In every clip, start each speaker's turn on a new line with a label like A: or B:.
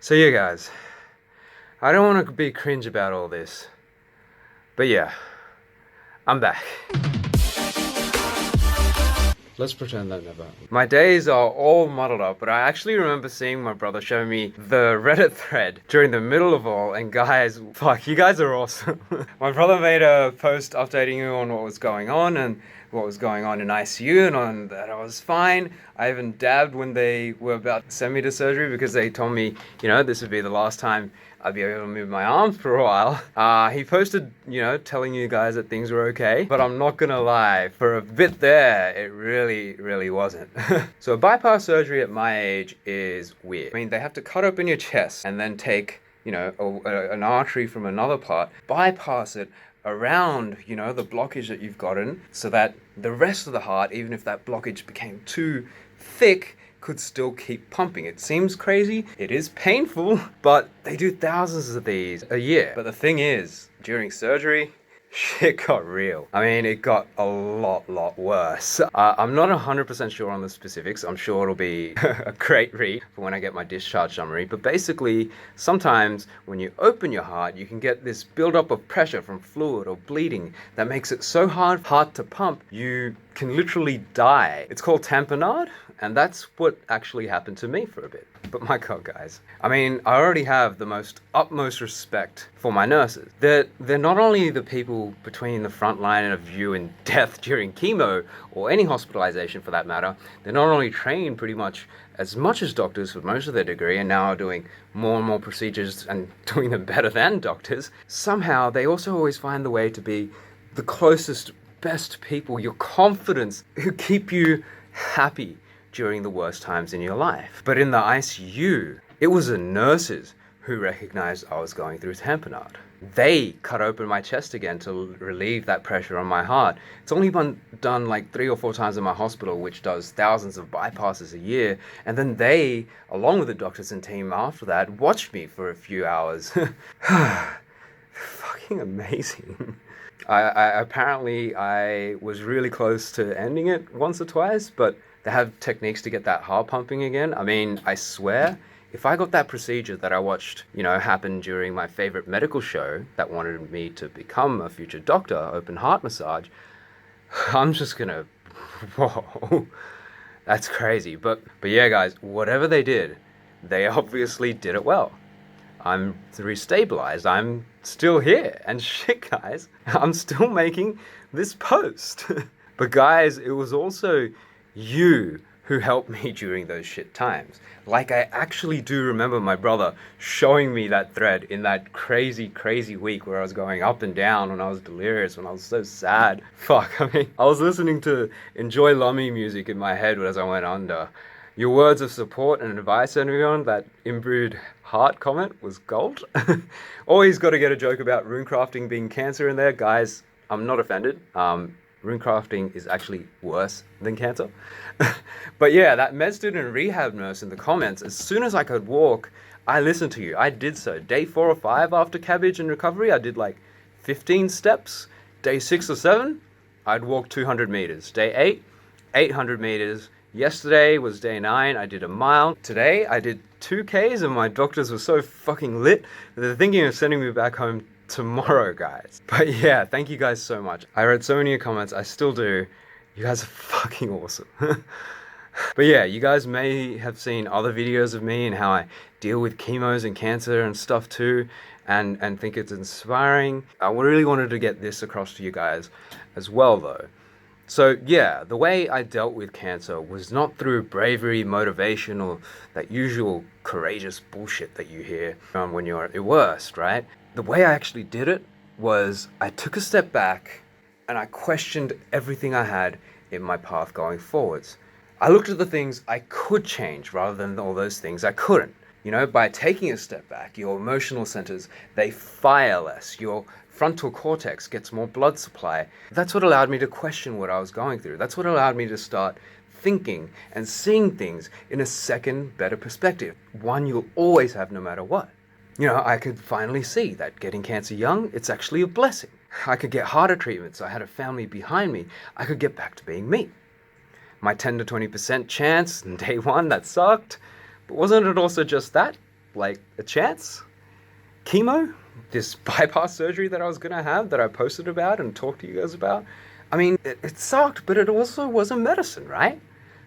A: So yeah, guys, I don't want to be cringe about all this, but yeah, I'm back. Let's pretend that never happened. My days are all muddled up, but I actually remember seeing my brother show me the Reddit thread during the middle of all, and guys, fuck, you guys are awesome. My brother made a post updating you on what was going on and what was going on in ICU and on that I was fine. I even dabbed when they were about to send me to surgery because they told me, this would be the last time I'd be able to move my arms for a while. He posted, telling you guys that things were okay, but I'm not gonna lie, for a bit there, it really wasn't. So bypass surgery at my age is weird. I mean, they have to cut open your chest and then take, an artery from another part, bypass it around, the blockage that you've gotten so that the rest of the heart, even if that blockage became too thick, could still keep pumping. It seems crazy, it is painful, but they do thousands of these a year. But the thing is, during surgery, shit got real. I mean, it got a lot worse. I'm not 100% sure on the specifics. I'm sure it'll be a great read for when I get my discharge summary. But basically, sometimes when you open your heart, you can get this buildup of pressure from fluid or bleeding that makes it so hard to pump, you can literally die. It's called tamponade, and that's what actually happened to me for a bit. But my God, guys. I mean, I already have the utmost respect for my nurses. They're not only the people between the front line of you and death during chemo, or any hospitalization for that matter, they're not only trained pretty much as doctors for most of their degree and now are doing more and more procedures and doing them better than doctors, somehow they also always find the way to be the closest, best people, your confidants, who keep you happy during the worst times in your life. But in the ICU, it was the nurses who recognized I was going through tamponade. They cut open my chest again to relieve that pressure on my heart. It's only been done like 3 or 4 times in my hospital, which does thousands of bypasses a year. And then they, along with the doctors and team after that, watched me for a few hours. Fucking amazing. I was really close to ending it once or twice, but they have techniques to get that heart pumping again. I mean, I swear, if I got that procedure that I watched, happen during my favorite medical show that wanted me to become a future doctor, open heart massage, I'm just gonna, whoa, that's crazy. But yeah, guys, whatever they did, they obviously did it well. I'm restabilized. I'm still here. And shit, guys, I'm still making this post. But guys, it was also you who helped me during those shit times. Like, I actually do remember my brother showing me that thread in that crazy week where I was going up and down, when I was delirious, when I was so sad. Fuck, I mean, I was listening to Enjoy Lummy music in my head as I went under. Your words of support and advice, everyone, that imbrued heart comment was gold. Always got to get a joke about runecrafting being cancer in there. Guys, I'm not offended. Runecrafting is actually worse than cancer. But yeah, that med student and rehab nurse in the comments, as soon as I could walk, I listened to you. I did so. Day 4 or 5 after cabbage and recovery, I did like 15 steps. Day 6 or 7, I'd walk 200 meters. Day 8, 800 meters. Yesterday was day 9, I did a mile. Today, I did 2Ks, and my doctors were so fucking lit that they're thinking of sending me back home tomorrow, guys. But yeah, thank you guys so much. I read so many comments, I still do. You guys are fucking awesome. But yeah, you guys may have seen other videos of me and how I deal with chemos and cancer and stuff too, and think it's inspiring. I really wanted to get this across to you guys as well though. So yeah, the way I dealt with cancer was not through bravery, motivation, or that usual courageous bullshit that you hear when you're at your worst, right? The way I actually did it was I took a step back and I questioned everything I had in my path going forwards. I looked at the things I could change rather than all those things I couldn't. By taking a step back, your emotional centers, they fire less. Your frontal cortex gets more blood supply. That's what allowed me to question what I was going through. That's what allowed me to start thinking and seeing things in a second, better perspective. One you'll always have no matter what. I could finally see that getting cancer young, it's actually a blessing. I could get harder treatments. I had a family behind me. I could get back to being me. My 10 to 20% chance in day 1, that sucked. But wasn't it also just that? like a chance. Chemo, this bypass surgery that I was going to have that I posted about and talked to you guys about. I mean, it sucked, but it also was a medicine, right?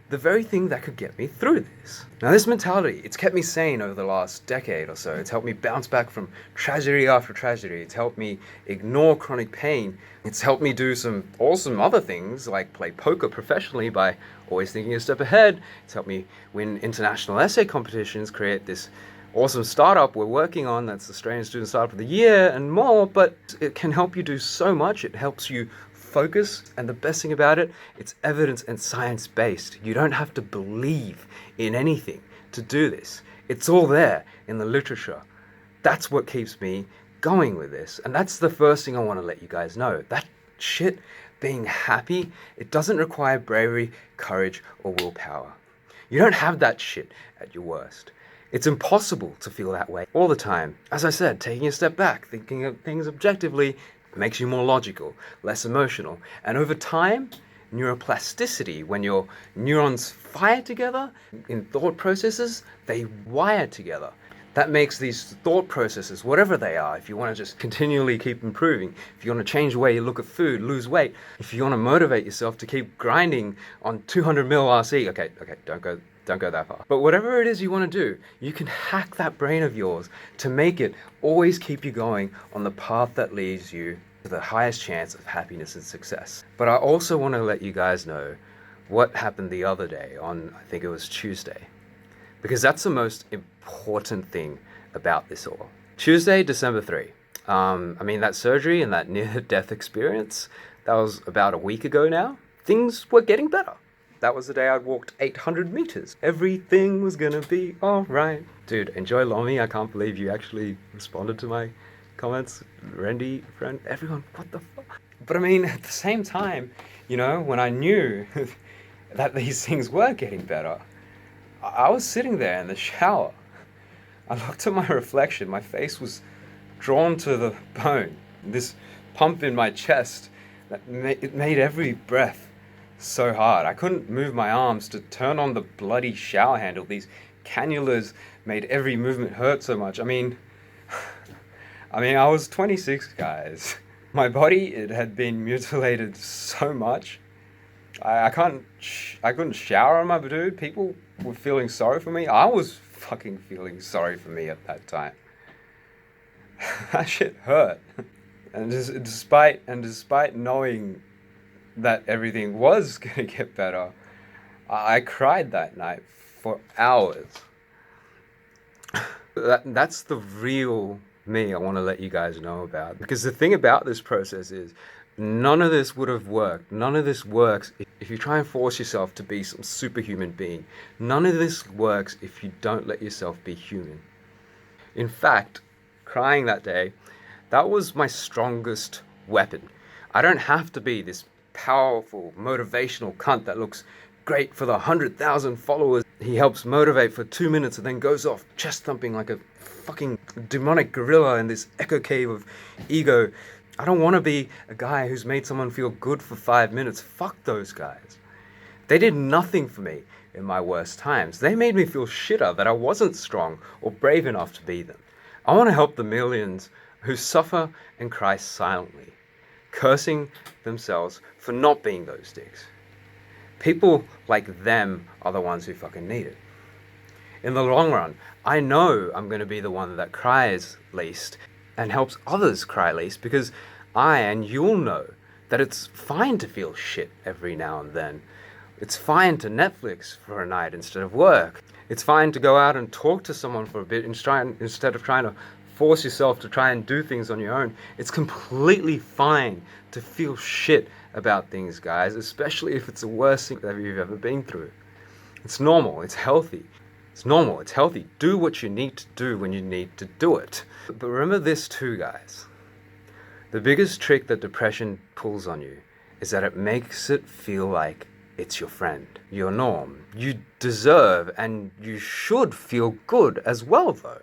A: The very thing that could get me through this. Now, this mentality, it's kept me sane over the last decade or so. It's helped me bounce back from tragedy after tragedy. It's helped me ignore chronic pain. It's helped me do some awesome other things, like play poker professionally by always thinking a step ahead. It's helped me win international essay competitions, create this awesome startup we're working on that's Australian Student Startup of the Year and more, but it can help you do so much. It helps you focus, and the best thing about it, it's evidence and science-based. You don't have to believe in anything to do this. It's all there in the literature. That's what keeps me going with this, and that's the first thing I want to let you guys know. That shit, being happy, it doesn't require bravery, courage, or willpower. You don't have that shit at your worst. It's impossible to feel that way all the time. As I said, taking a step back, thinking of things objectively, makes you more logical, less emotional. And over time, neuroplasticity, when your neurons fire together in thought processes, they wire together. That makes these thought processes, whatever they are, if you want to just continually keep improving, if you want to change the way you look at food, lose weight, if you want to motivate yourself to keep grinding on 200 mil RC, okay, don't go that far. But whatever it is you want to do, you can hack that brain of yours to make it always keep you going on the path that leads you to the highest chance of happiness and success. But I also want to let you guys know what happened the other day on, I think it was Tuesday, because that's the most important thing about this all. Tuesday, December 3. That surgery and that near-death experience, that was about a week ago now. Things were getting better. That was the day I'd walked 800 meters. Everything was gonna be all right. Dude, enjoy Lomi. I can't believe you actually responded to my comments. Randy, friend, everyone, what the fuck? But I mean, at the same time, you know, when I knew that these things were getting better, I was sitting there in the shower. I looked at my reflection. My face was drawn to the bone. This pump in my chest, it made every breath so hard. I couldn't move my arms to turn on the bloody shower handle. These cannulas made every movement hurt so much. I mean, I was 26, guys. My body, it had been mutilated so much. I couldn't shower on my dude. People were feeling sorry for me. I was fucking feeling sorry for me at that time. That shit hurt. And despite knowing that everything was gonna get better, I cried that night for hours. That's the real me I want to let you guys know about. Because the thing about this process is, none of this would have worked. None of this works if you try and force yourself to be some superhuman being. None of this works if you don't let yourself be human. In fact, crying that day, that was my strongest weapon. I don't have to be this powerful, motivational cunt that looks great for the 100,000 followers he helps motivate for 2 minutes and then goes off chest thumping like a fucking demonic gorilla in this echo cave of ego. I don't want to be a guy who's made someone feel good for 5 minutes. Fuck those guys. They did nothing for me in my worst times. They made me feel shitter that I wasn't strong or brave enough to be them. I want to help the millions who suffer and cry silently, cursing themselves for not being those dicks. People like them are the ones who fucking need it. In the long run, I know I'm going to be the one that cries least and helps others cry least, because I and you'll know that it's fine to feel shit every now and then. It's fine to Netflix for a night instead of work. It's fine to go out and talk to someone for a bit instead of trying to force yourself to try and do things on your own. It's completely fine to feel shit about things, guys, especially if it's the worst thing that you've ever been through. It's normal. It's healthy. It's normal. It's healthy. Do what you need to do when you need to do it. But remember this too, guys. The biggest trick that depression pulls on you is that it makes it feel like it's your friend, your norm. You deserve and you should feel good as well, though.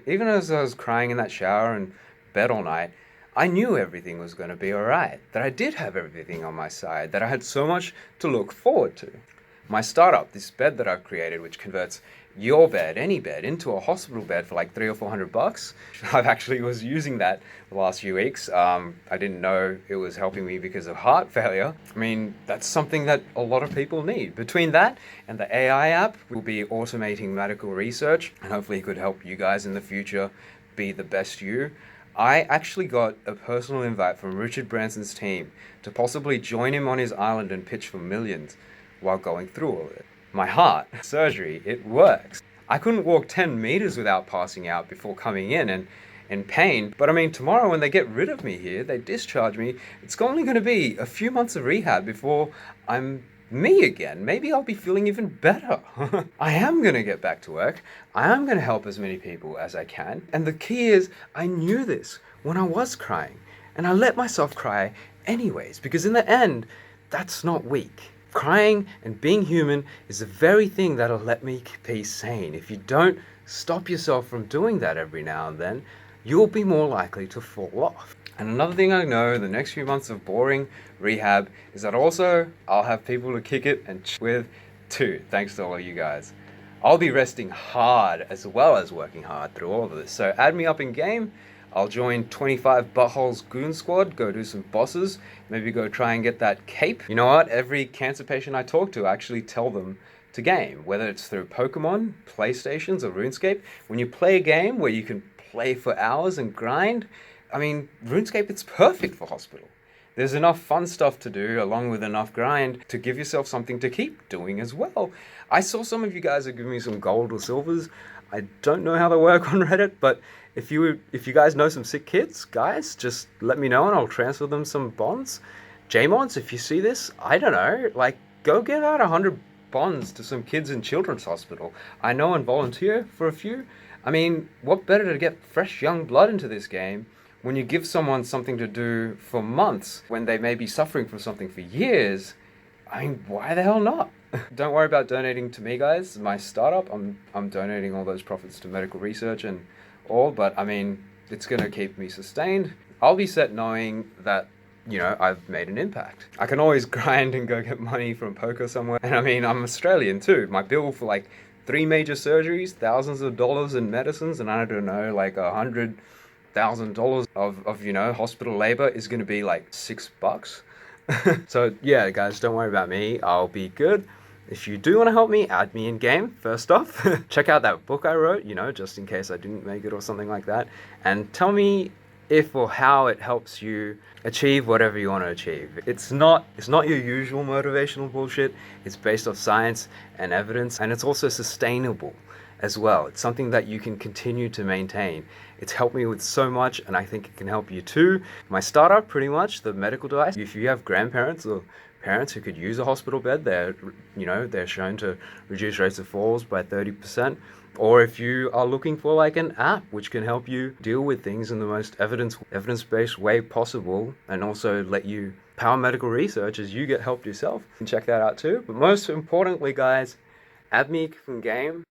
A: Even as I was crying in that shower and bed all night, I knew everything was going to be alright, that I did have everything on my side, that I had so much to look forward to. My startup, this bed that I've created, which converts your bed, any bed, into a hospital bed for like $300 or $400. I've actually was using that the last few weeks. I didn't know it was helping me because of heart failure. I mean, that's something that a lot of people need. Between that and the AI app, we'll be automating medical research, and hopefully it could help you guys in the future be the best you. I actually got a personal invite from Richard Branson's team to possibly join him on his island and pitch for millions while going through all of it. My heart surgery, it works. I couldn't walk 10 meters without passing out before coming in pain. But I mean, tomorrow when they get rid of me here, they discharge me, it's only going to be a few months of rehab before I'm me again. Maybe I'll be feeling even better. I am going to get back to work. I am going to help as many people as I can. And the key is, I knew this when I was crying. And I let myself cry anyways, because in the end, that's not weak. Crying and being human is the very thing that'll let me be sane. If you don't stop yourself from doing that every now and then, you'll be more likely to fall off. And another thing I know, the next few months of boring rehab, is that also I'll have people to kick it and with too, thanks to all of you guys. I'll be resting hard as well as working hard through all of this. So add me up in game. I'll join 25 Buttholes Goon Squad, go do some bosses, maybe go try and get that cape. You know what? Every cancer patient I talk to, I actually tell them to game, whether it's through Pokemon, PlayStations, or Runescape. When you play a game where you can play for hours and grind, I mean, Runescape, it's perfect for hospital. There's enough fun stuff to do along with enough grind to give yourself something to keep doing as well. I saw some of you guys are giving me some gold or silvers. I don't know how they work on Reddit, but if you guys know some sick kids, guys, just let me know and I'll transfer them some bonds. Jmods, if you see this, I don't know, like, go give out 100 bonds to some kids in children's hospital. I know and volunteer for a few. I mean, what better to get fresh young blood into this game when you give someone something to do for months when they may be suffering from something for years? I mean, why the hell not? Don't worry about donating to me, guys. My startup, I'm donating all those profits to medical research and all, but I mean, it's going to keep me sustained. I'll be set knowing that, you know, I've made an impact. I can always grind and go get money from poker somewhere. And I mean, I'm Australian too. My bill for like 3 major surgeries, thousands of dollars in medicines, and I don't know, like $100,000 of you know, hospital labor is going to be like $6. So yeah, guys, don't worry about me. I'll be good. If you do want to help me, add me in game, first off. Check out that book I wrote, you know, just in case I didn't make it or something like that. And tell me if or how it helps you achieve whatever you want to achieve. It's not your usual motivational bullshit. It's based off science and evidence, and it's also sustainable as well. It's something that you can continue to maintain. It's helped me with so much, and I think it can help you too. My startup, pretty much, the medical device, if you have grandparents or parents who could use a hospital bed, they're shown to reduce rates of falls by 30%. Or if you are looking for like an app which can help you deal with things in the most evidence-based way possible, and also let you power medical research as you get helped yourself, you can check that out too. But most importantly, guys, add me from game.